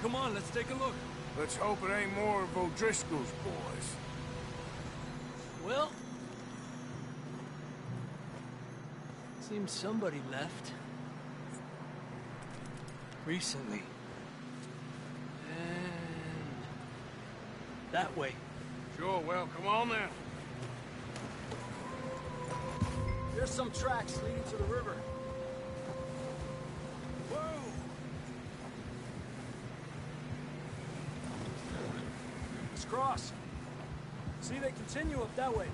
come on, let's take a look. Let's hope it ain't more of O'Driscoll's boys. Well... seems somebody left. Recently. And... that way. Sure, well, come on then. There's some tracks leading to the river. Whoa! Let's cross. See, they continue up that way.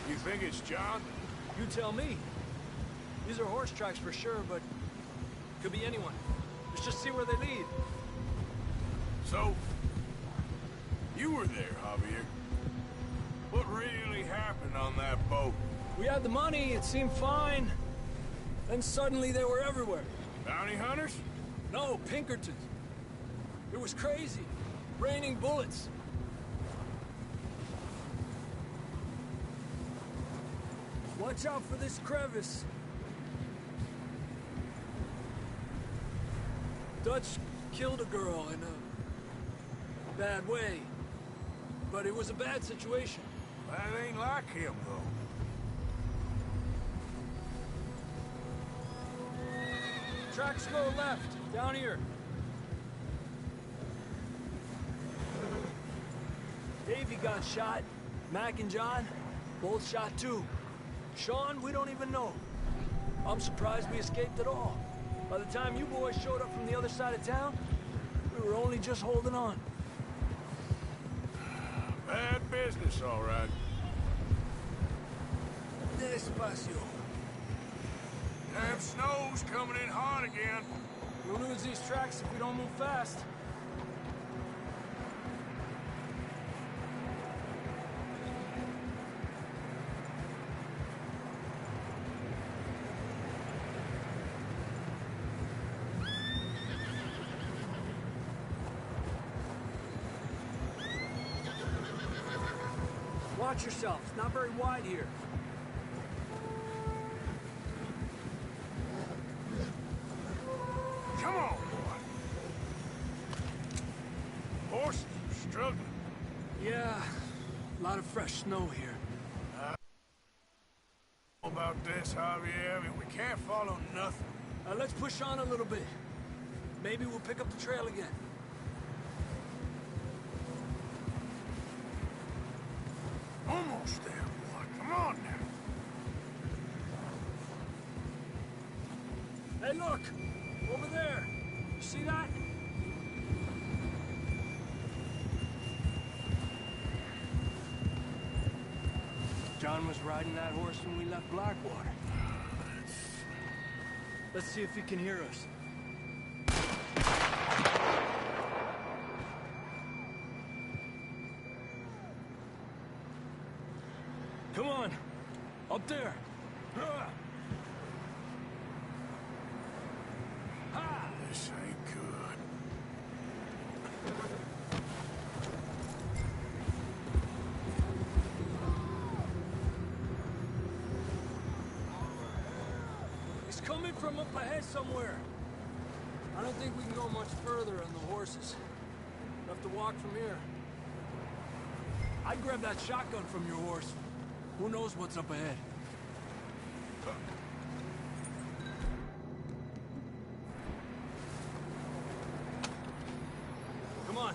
You think it's John? You tell me. These are horse tracks for sure, but could be anyone. Let's just see where they lead. So, you were there, Javier. What really happened on that boat? We had the money, it seemed fine. Then suddenly they were everywhere. Bounty hunters? No, Pinkertons. It was crazy. Raining bullets. Watch out for this crevice. Dutch killed a girl in a bad way. But it was a bad situation. That ain't like him, though. Tracks go left, down here. Davey got shot. Mac and John, both shot too. Sean, we don't even know. I'm surprised we escaped at all. By the time you boys showed up from the other side of town, we were only just holding on. Bad business, all right. Despacio. Damn snow's coming in hard again. We'll lose these tracks if we don't move fast. Watch yourself. It's not very wide here. Come on, boy. Horses are struggling. Yeah, a lot of fresh snow here. About this, Javier, I mean, we can't follow nothing. Let's push on a little bit. Maybe we'll pick up the trail again. Almost there, boy. Come on now. Hey, look! Over there! You see that? John was riding that horse when we left Blackwater. Let's see if he can hear us. Come on! Up there! This ain't good. He's coming from up ahead somewhere. I don't think we can go much further on the horses. We'll have to walk from here. I'd grab that shotgun from your horse. Who knows what's up ahead? Come on.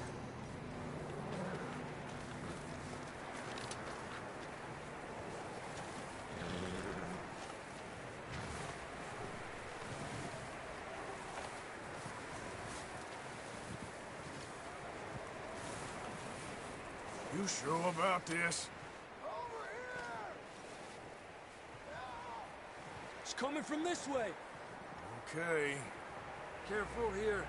You sure about this? It's coming from this way. Okay. Careful here.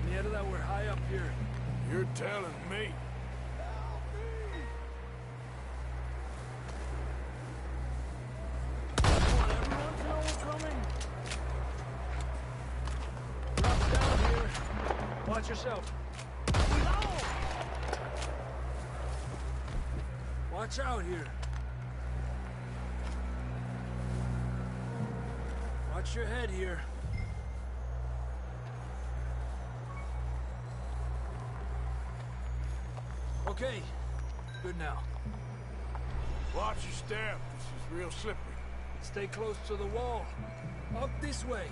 Nieta, that we're high up here. You're telling me. Come on, everyone to know we're coming. Drop down here. Watch yourself. Watch out here. Watch your head here. Okay, good now. Watch your step. This is real slippery. Stay close to the wall. Up this way.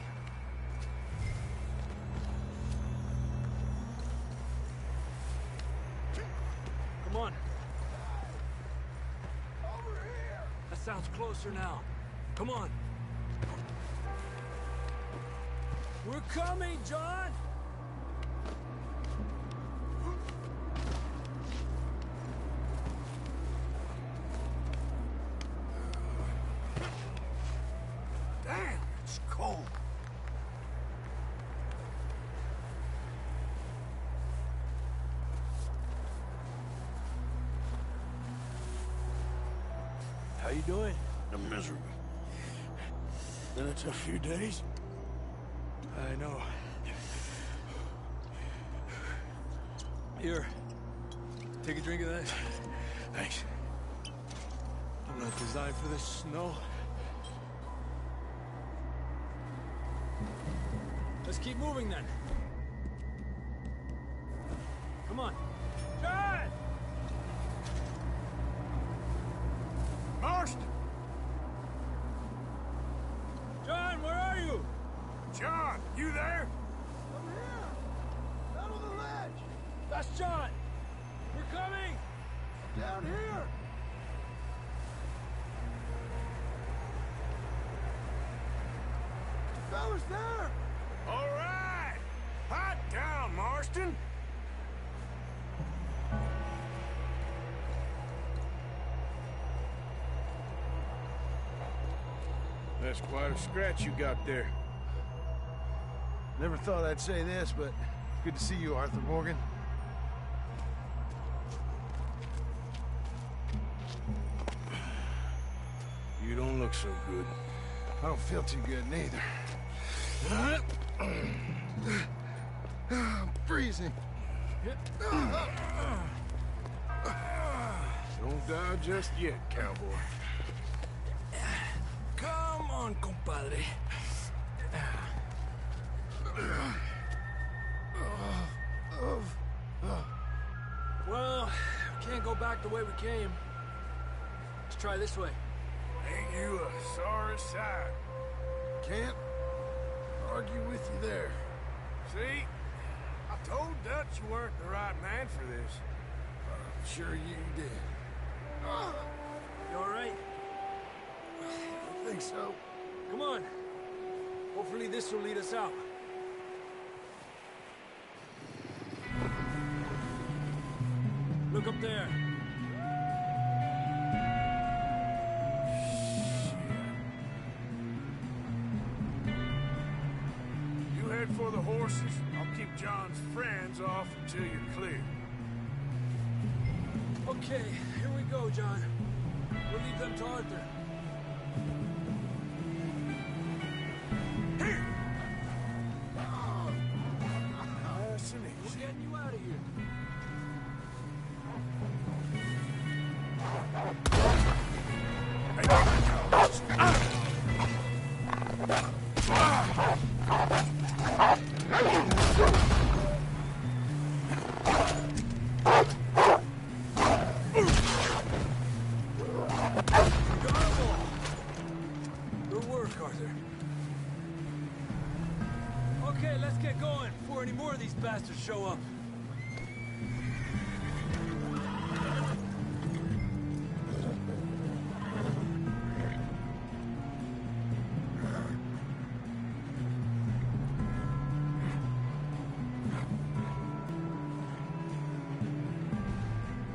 Come on. Over here! That sounds closer now. Come on. We're coming, John! Damn, it's cold. How you doing? I'm miserable. Been a tough few days. I know. Here. Take a drink of that. Thanks. I'm not designed for this snow. Let's keep moving then. Come on. John! Marston! John, where are you? John, you there? I'm here! Out on the ledge! That's John! We're coming! Down here! The fella's there! All right! Hot down, Marston! That's quite a scratch you got there. Never thought I'd say this, but good to see you, Arthur Morgan. You don't look so good. I don't feel too good neither. I'm freezing. Don't die just yet, cowboy. Come on, compadre. Well, we can't go back the way we came. Let's try this way. Ain't you a sorry sight? Can't argue with you there. See? I told Dutch you weren't the right man for this. Sure you did. You all right? I think so. Come on. Hopefully this will lead us out. Look up there. You head for the horses. I'll keep John's friends off until you're clear. Okay, here we go, John. We'll leave them to Arthur. Here! Nice and We're easy. getting you out of here. Good work, Arthur. Okay, let's get going before any more of these bastards show up.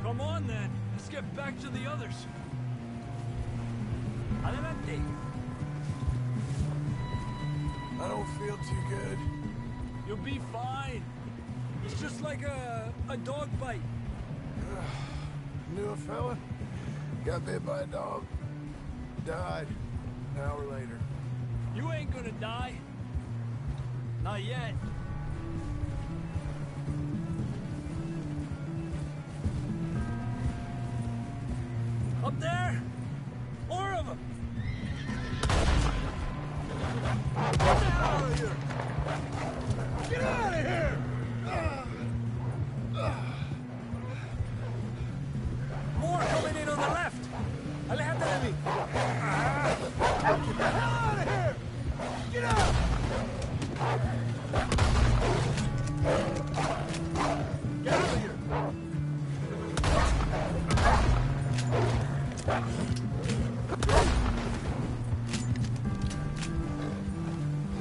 Come on, then. Let's get back to the others. Adelante. I don't feel too good. You'll be fine. It's just like a dog bite. Knew a fella? Got bit by a dog. Died an hour later. You ain't gonna die. Not yet. Up there? More of them! Get out of here!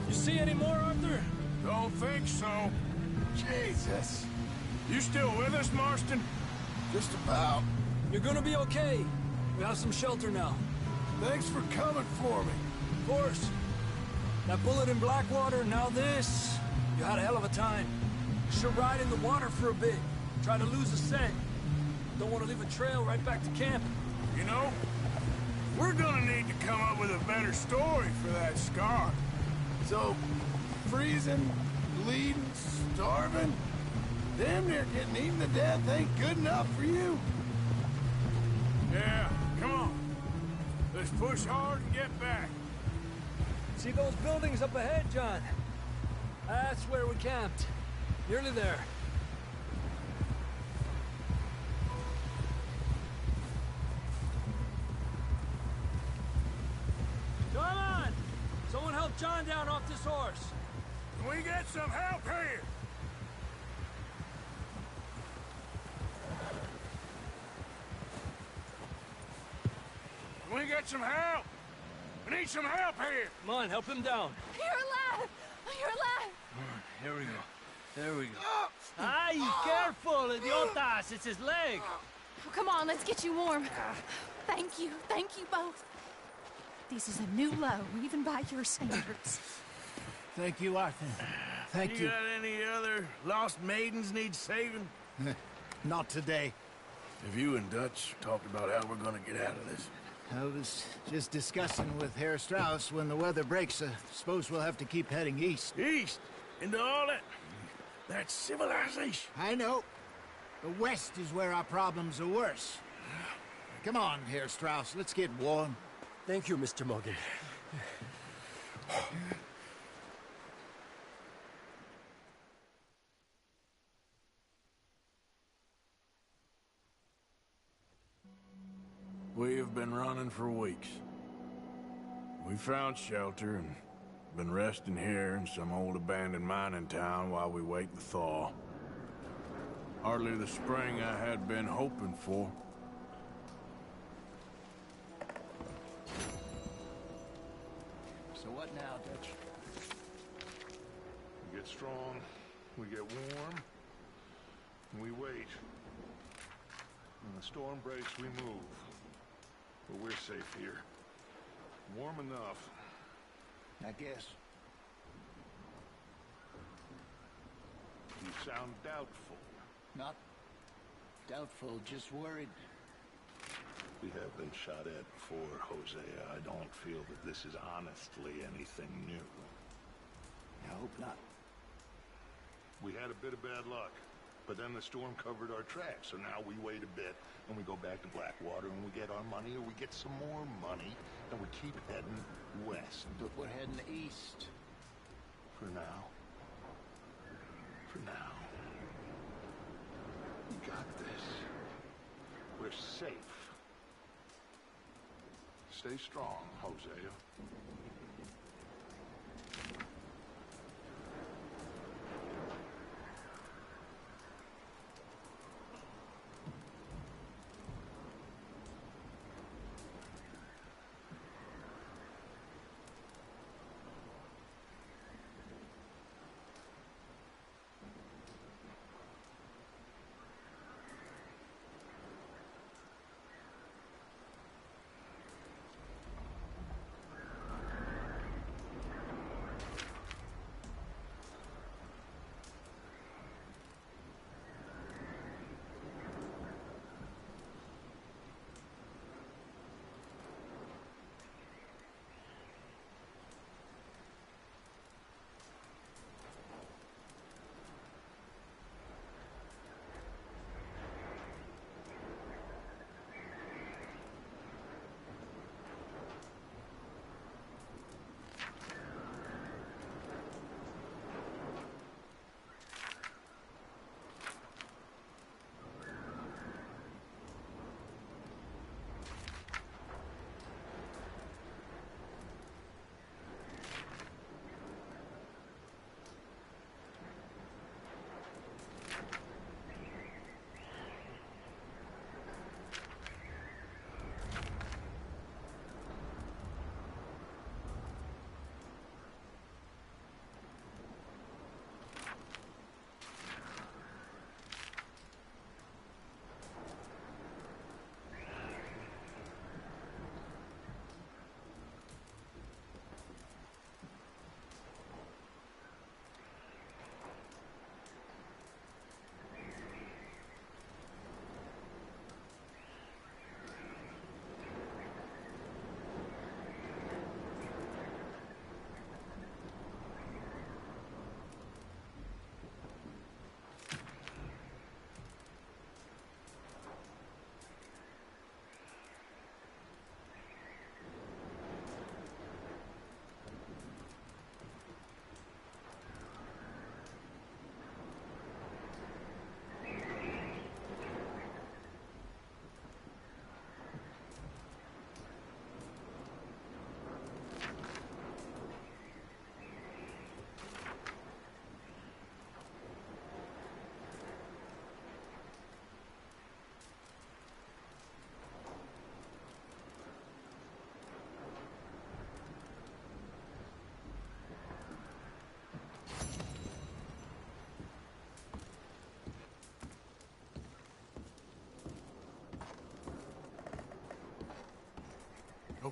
You see any more, Arthur? Don't think so. Jesus! You still with us, Marston? Just about. You're gonna be okay. We have some shelter now. Thanks for coming for me. Of course. That bullet in Blackwater, now this. You had a hell of a time. Should ride in the water for a bit. Try to lose a scent. Don't want to leave a trail right back to camp. You know, we're gonna need to come up with a better story for that scar. So, freezing, bleeding, starving, damn near getting eaten to death ain't good enough for you? Yeah, come on. Let's push hard and get back. See those buildings up ahead, John? That's where we camped. Nearly there. Come on! Someone help John down off this horse. Can we get some help here? Can we get some help? We need some help here. Come on, help him down. You're alive! You're alive! Here we go. There we go. Ay, careful, idiotas! It's his leg. Oh, come on, let's get you warm. Thank you both. This is a new low, even by your standards. Thank you, Arthur. Thank You got any other lost maidens need saving? Not today. Have you and Dutch talked about how we're gonna get out of this? I was just discussing with Herr Strauss when the weather breaks. Suppose we'll have to keep heading east. East? Into all that... That's civilization. I know. The west is where our problems are worse. Come on, Herr Strauss. Let's get warm. Thank you, Mr. Morgan. We have been running for weeks. We found shelter and been resting here in some old abandoned mining town while we wait the thaw. Hardly the spring I had been hoping for. So what now, Dutch? We get strong, we get warm, and we wait. When the storm breaks, we move. But we're safe here. Warm enough. I guess. You sound doubtful. Not doubtful, just worried. We have been shot at before, Hosea. I don't feel that this is honestly anything new. I hope not. We had a bit of bad luck, but then the storm covered our tracks, so now we wait a bit, and we go back to Blackwater, and we get our money, or we get some more money, and we keep heading west. But we're heading east. For now. For now. We got this. We're safe. Stay strong, Hosea.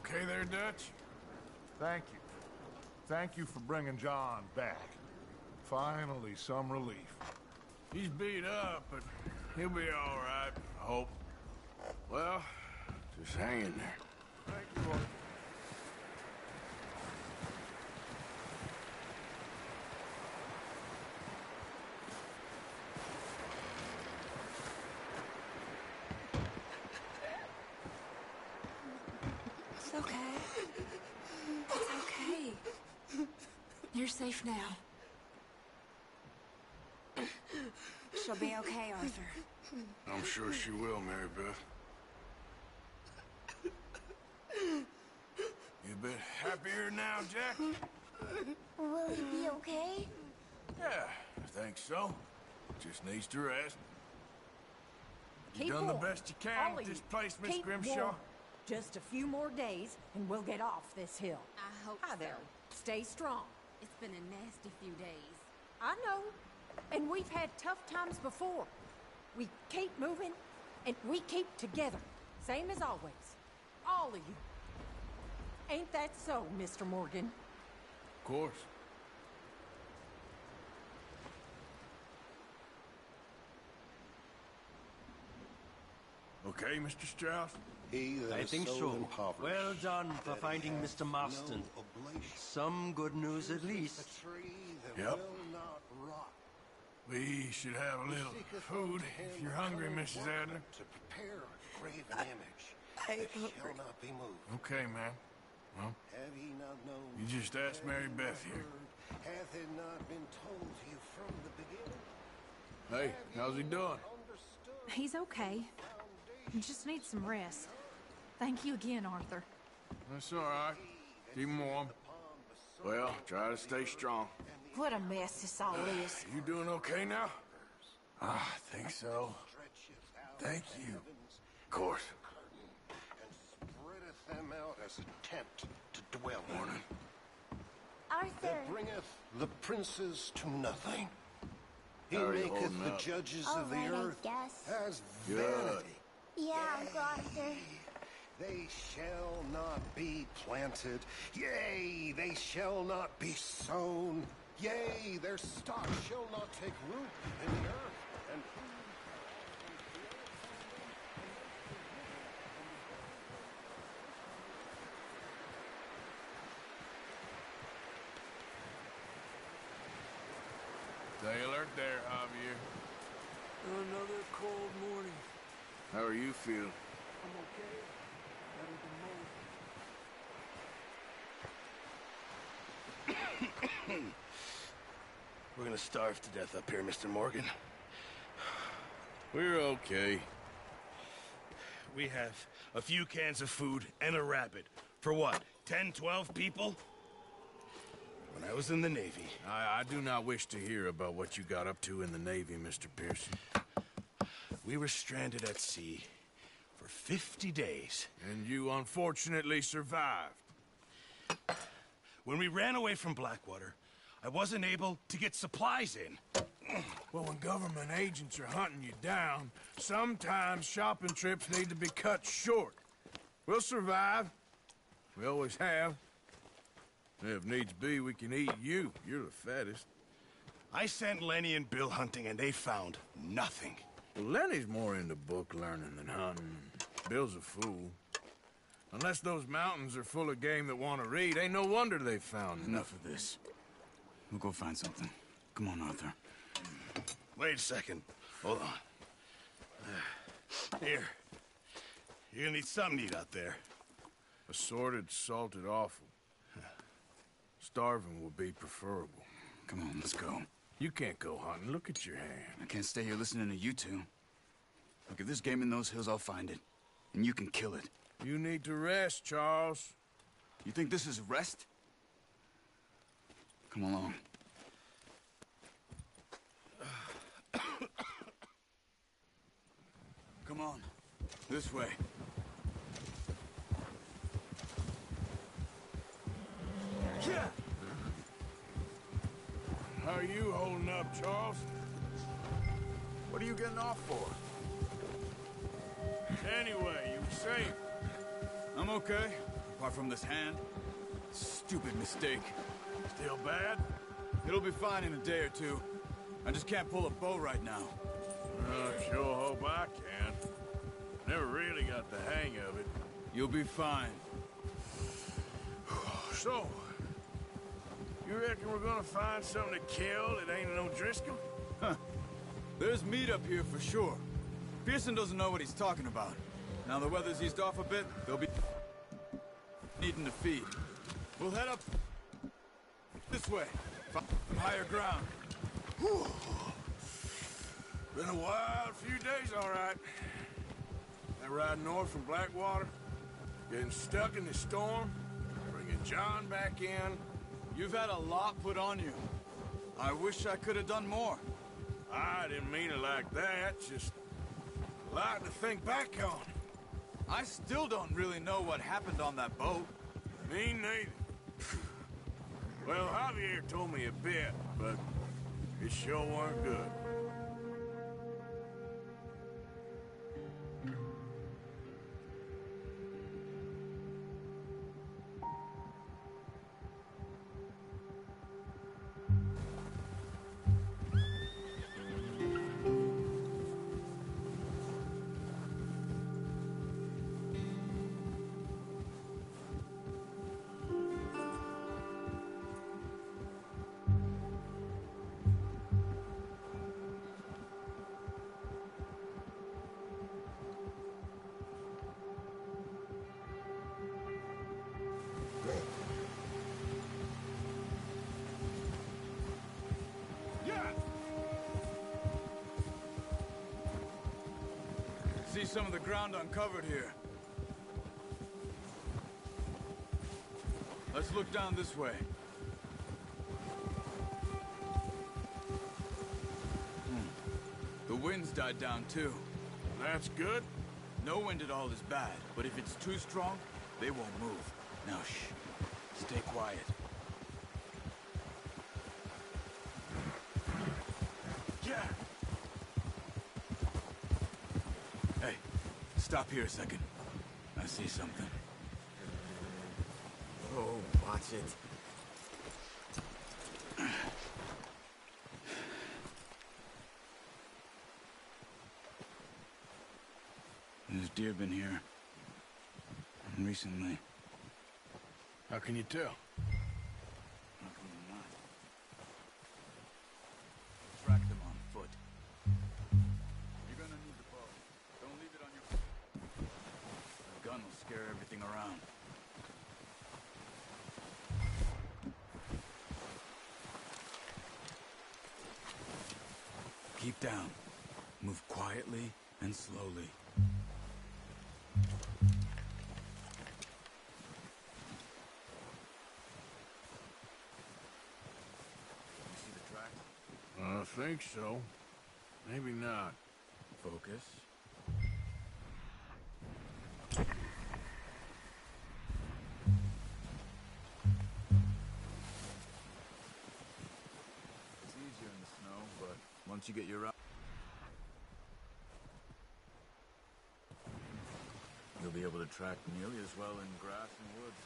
okay there, Dutch? Thank you. Thank you for bringing John back. Finally, some relief. He's beat up, but he'll be all right, I hope. Well, just hang in there. Thank you, Arthur. It's okay. It's okay. You're safe now. She'll be okay, Arthur. I'm sure she will, Mary Beth. You a bit happier now, Jack? Will he be okay? Yeah, I think so. Just needs to rest. You Keep done the warm. best you can All with of this you. place, Miss Keep Grimshaw? warm. Just a few more days, and we'll get off this hill. I hope Hi there. Stay strong. It's been a nasty few days. I know. And we've had tough times before. We keep moving, and we keep together. Same as always. All of you. Ain't that so, Mr. Morgan? Of course. Okay, Mr. Strauss? He that I is think so. impoverished Well done for that he finding hath Mr. Marston. no oblation. Some good news at least. A tree that Yep. will not rot. We should have a little Seeketh food unto him if you're a hungry, cunning Mrs. workman Adler. To prepare a graven image that shall not be moved. Okay, man. Well, Have ye not known? you just asked Have Mary ye Beth not here. heard? Hath it not been told to you from the beginning? Hey, Have ye how's he not doing? understood He's okay. He foundation just needs some rest. Thank you again, Arthur. That's all right. Keep him warm. Well, try to stay strong. What a mess this all is. You doing okay now? I think so. stretcheth out Thank the you. heavens Of course. and spreadeth them out as a tent to dwell in. Arthur. That bringeth the princes to nothing. He How are you maketh holding the up? judges All of the right, I earth guess. as Good. vanity. Yeah, Uncle Arthur. They shall not be planted. Yea, they shall not be sown. Yea, their stock shall not take root in the earth. And Stay alert there, Javier. Another cold morning. How are you feeling? I'm okay. Better than most. We're gonna starve to death up here, Mr. Morgan. We're okay. We have a few cans of food and a rabbit. For what, 10, 12 people? When I was in the Navy, I do not wish to hear about what you got up to in the Navy, Mr. Pearson. we were stranded at sea for 50 days. And you unfortunately survived. When we ran away from Blackwater, I wasn't able to get supplies in. Well, when government agents are hunting you down, sometimes shopping trips need to be cut short. We'll survive. We always have. If needs be, we can eat you. You're the fattest. I sent Lenny and Bill hunting, and they found nothing. Well, Lenny's more into book learning than hunting. Bill's a fool. Unless those mountains are full of game that want to read, ain't no wonder they found Enough of this. We'll go find something. Come on, Arthur. Wait a second. Hold on. Here. You're gonna need something to eat out there. Assorted, salted offal. Starving would be preferable. Come on, let's go. You can't go hunting. Look at your hand. I can't stay here listening to you two. Look, if there's game in those hills, I'll find it. And you can kill it. You need to rest, Charles. You think this is rest? Come along. Come on. This way. Yeah. How are you holding up, Charles? What are you getting off for? Anyway, you safe? I'm okay. Apart from this hand, stupid mistake. Still bad? It'll be fine in a day or two. I just can't pull a bow right now. I sure hope I can. Never really got the hang of it. You'll be fine. So, you reckon we're gonna find something to kill that ain't no Driscoll? Huh. There's meat up here for sure. Pearson doesn't know what he's talking about. Now the weather's eased off a bit, they'll be needing to feed. We'll head up this way, find some higher ground. Whew. Been a wild few days, all right. That ride north from Blackwater, getting stuck in the storm, bringing John back in. You've had a lot put on you. I wish I could have done more. I didn't mean it like that, just a lot to think back on. I still don't really know what happened on that boat. Me neither. Well, Javier told me a bit, but it sure weren't good. See some of the ground uncovered here. Let's look down this way. The wind's died down too. That's good. No wind at all is bad, but if it's too strong, they won't move. Now shh. Stay quiet. Yeah. Hey, stop here a second. I see something. Oh, watch it. There's deer been here. Recently. How can you tell? How can you not? Track them on foot. You're gonna need the bow. Don't leave it on your... The gun will scare everything around. Keep down. Move quietly and slowly. I think so. Maybe not. Focus. It's easier in the snow, but once you get your route, you'll be able to track nearly as well in grass and woods.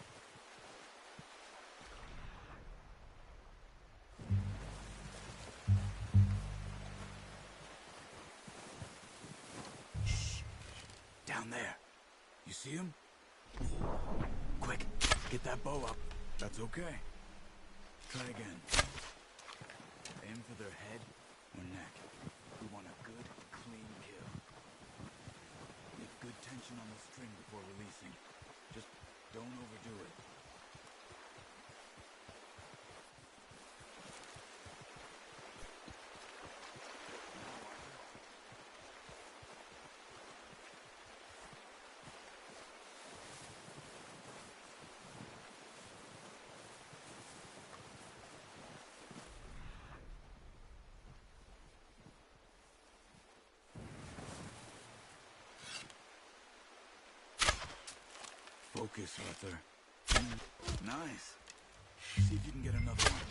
Down there. You see him? Quick, get that bow up. That's okay. Try again. Aim for their head or neck. We want a good, clean kill. Get good tension on the string before releasing. Just don't overdo it. Focus, Arthur. Nice. See if you can get another one.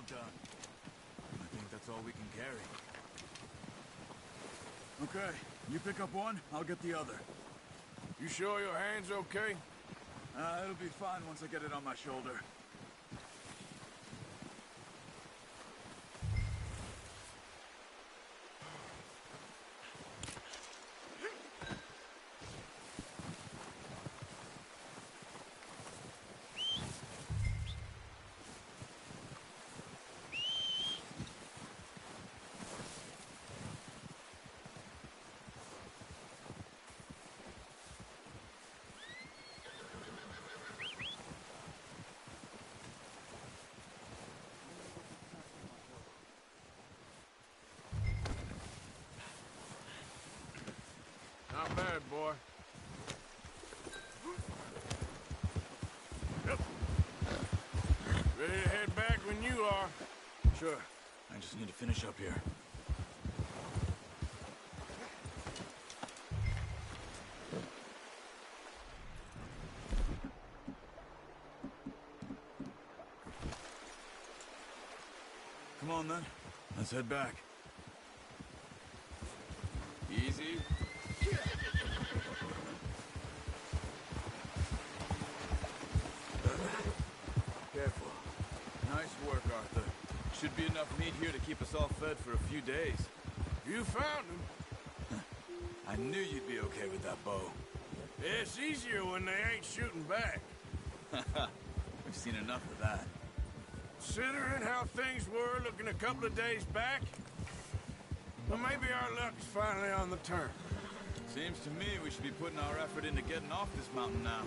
done. I think that's all we can carry. Okay, you pick up one, I'll get the other. You sure your hand's okay? It'll be fine once I get it on my shoulder. Not bad, boy. Yep. Ready to head back when you are. Sure. I just need to finish up here. Come on, then. Let's head back. Easy. Careful. Nice work, Arthur. Should be enough meat here to keep us all fed for a few days. You found him. I knew you'd be okay with that bow. It's easier when they ain't shooting back. We've seen enough of that. Considering how things were looking a couple of days back, well, maybe our luck's finally on the turn. Seems to me we should be putting our effort into getting off this mountain now.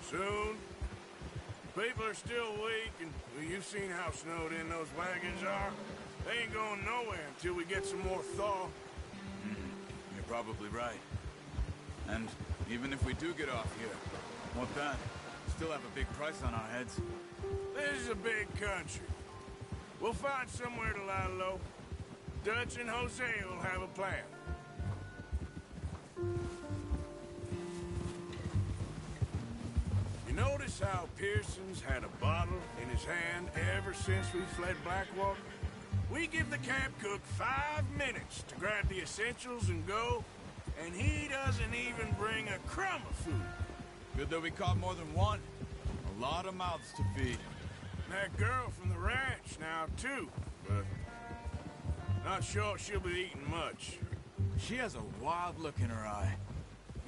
Soon. People are still weak, and well, you've seen how snowed in those wagons are. They ain't going nowhere until we get some more thaw. You're probably right. And even if we do get off here, what then? Still have a big price on our heads. This is a big country. We'll find somewhere to lie low. Dutch and Hosea will have a plan. You notice how Pearson's had a bottle in his hand ever since we fled Blackwater? We give the camp cook 5 minutes to grab the essentials and go, and he doesn't even bring a crumb of food. Good that we caught more than one. A lot of mouths to feed. That girl from the ranch now, too, but not sure she'll be eating much. She has a wild look in her eye.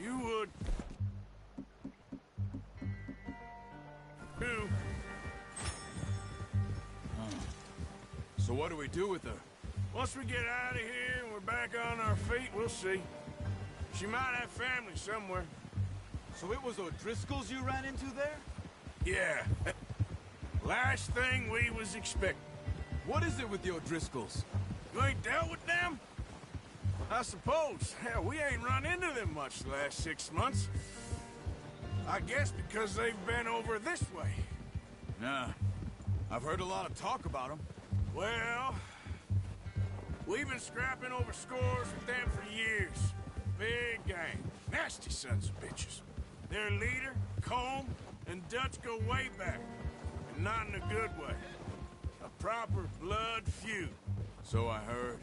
You would... too. So what do we do with her? Once we get out of here and we're back on our feet, we'll see. She might have family somewhere. So it was O'Driscoll's you ran into there? Yeah. Last thing we was expecting. What is it with the O'Driscolls? You ain't dealt with them? I suppose. Hell, we ain't run into them much the last 6 months. I guess because they've been over this way. Nah. I've heard a lot of talk about them. Well, we've been scrapping over scores with them for years. Big gang. Nasty sons of bitches. Their leader, Colm, and Dutch go way back. And not in a good way. A proper blood feud. So I heard.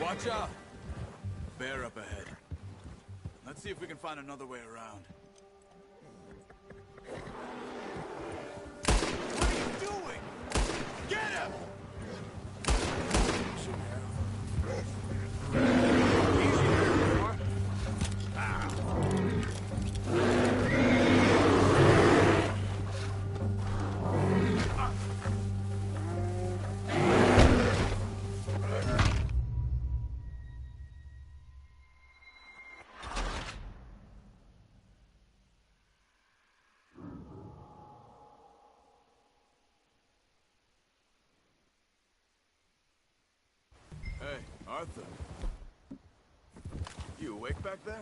Watch out! Bear up ahead. Let's see if we can find another way around. What are you doing? Get him! Hey, Arthur. You awake back there?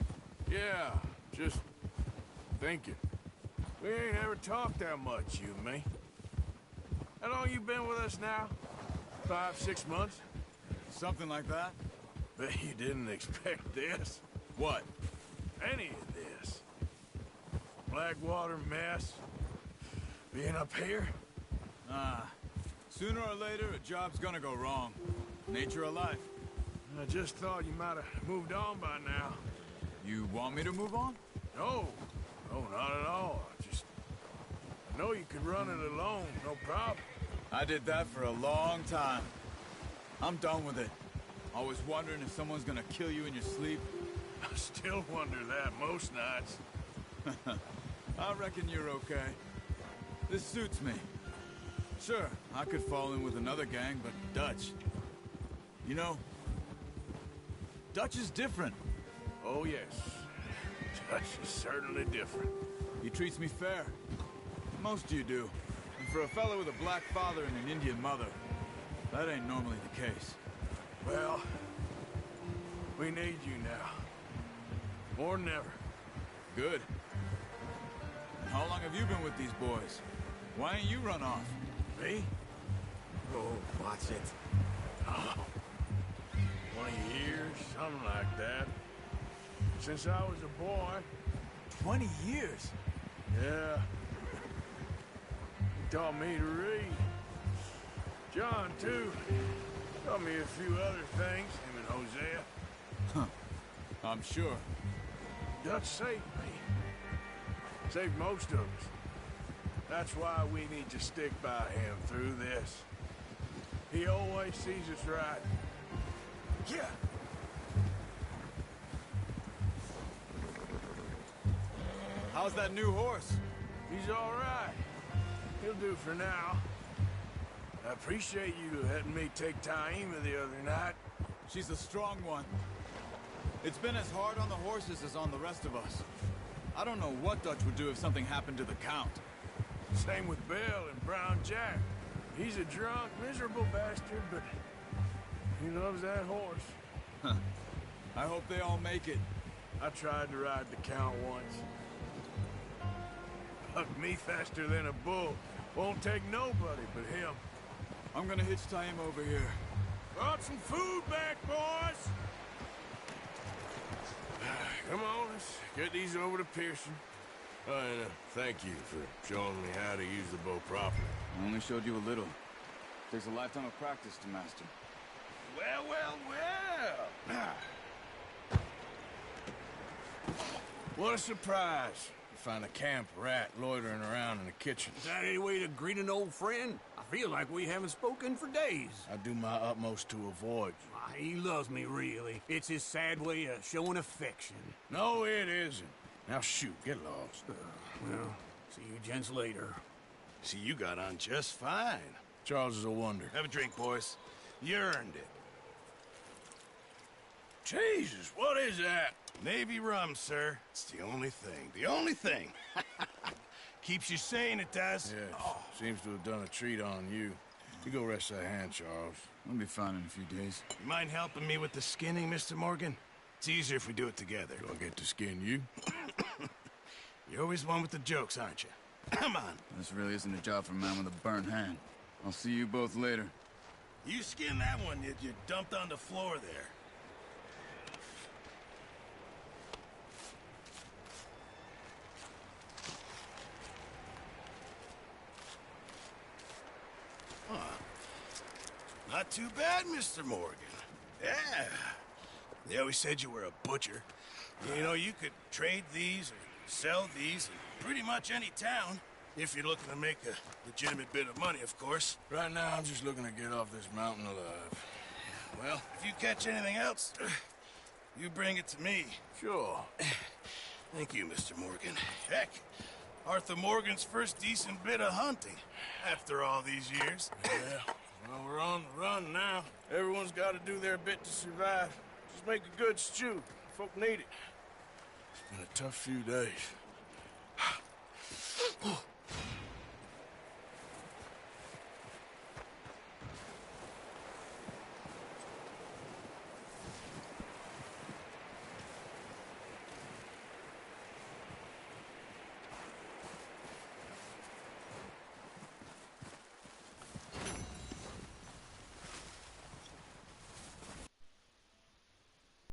Yeah, just thinking. We ain't ever talked that much, you and me. How long you been with us now? 5, 6 months. Something like that? Bet you didn't expect this. What? Any of this. Blackwater mess. Being up here. Sooner or later, a job's gonna go wrong. Nature of life. I just thought you might have moved on by now. You want me to move on? No. No, not at all. I know you could run it alone, no problem. I did that for a long time. I'm done with it. Always wondering if someone's gonna kill you in your sleep. I still wonder that most nights. I reckon you're okay. This suits me. Sure, I could fall in with another gang, but Dutch... You know, Dutch is different. Oh, yes. Dutch is certainly different. He treats me fair. Most of you do. And for a fellow with a black father and an Indian mother, that ain't normally the case. Well, we need you now. More than ever. Good. And how long have you been with these boys? Why ain't you run off? Me? Oh, watch it. Oh. 20 years, something like that. Since I was a boy. 20 years? Yeah. He taught me to read. John, too. Taught me a few other things, him and Hosea. Huh. I'm sure. Dutch saved me. Saved most of us. That's why we need to stick by him through this. He always sees us right. Yeah. How's that new horse? He's all right. He'll do for now. I appreciate you letting me take Taima the other night. She's a strong one. It's been as hard on the horses as on the rest of us. I don't know what Dutch would do if something happened to the Count. Same with Bill and Brown Jack. He's a drunk, miserable bastard, but he loves that horse. Huh. I hope they all make it. I tried to ride the Count once. Hucked me faster than a bull. Won't take nobody but him. I'm gonna hitch Taima over here. Brought some food back, boys! Come on, let's get these over to Pearson. And thank you for showing me how to use the bow properly. I only showed you a little. Takes a lifetime of practice to master. Well, well, well! What a surprise. Find a camp rat loitering around in the kitchen. Is that any way to greet an old friend? I feel like we haven't spoken for days. I do my utmost to avoid you. He loves me, really. It's his sad way of showing affection. No, it isn't. Now shoot, get lost. Well, see you gents later. See, you got on just fine. Charles is a wonder. Have a drink, boys. You earned it. Jesus, what is that? Navy rum, sir. It's the only thing. The only thing. Keeps you sane, it does. Yes. Oh. Seems to have done a treat on you. You go rest that hand, Charles. I'll be fine in a few days. You mind helping me with the skinning, Mr. Morgan? It's easier if we do it together. Do I get to skin you? You're always one with the jokes, aren't you? Come on. This really isn't a job for a man with a burnt hand. I'll see you both later. You skinned that one you dumped on the floor there. Not too bad, Mr. Morgan. Yeah. They always said you were a butcher. You know, you could trade these or sell these in pretty much any town. If you're looking to make a legitimate bit of money, of course. Right now, I'm just looking to get off this mountain alive. Well, if you catch anything else, you bring it to me. Sure. Thank you, Mr. Morgan. Heck, Arthur Morgan's first decent bit of hunting after all these years. Yeah. Well, we're on the run now. Everyone's got to do their bit to survive. Just make a good stew. Folk need it. It's been a tough few days.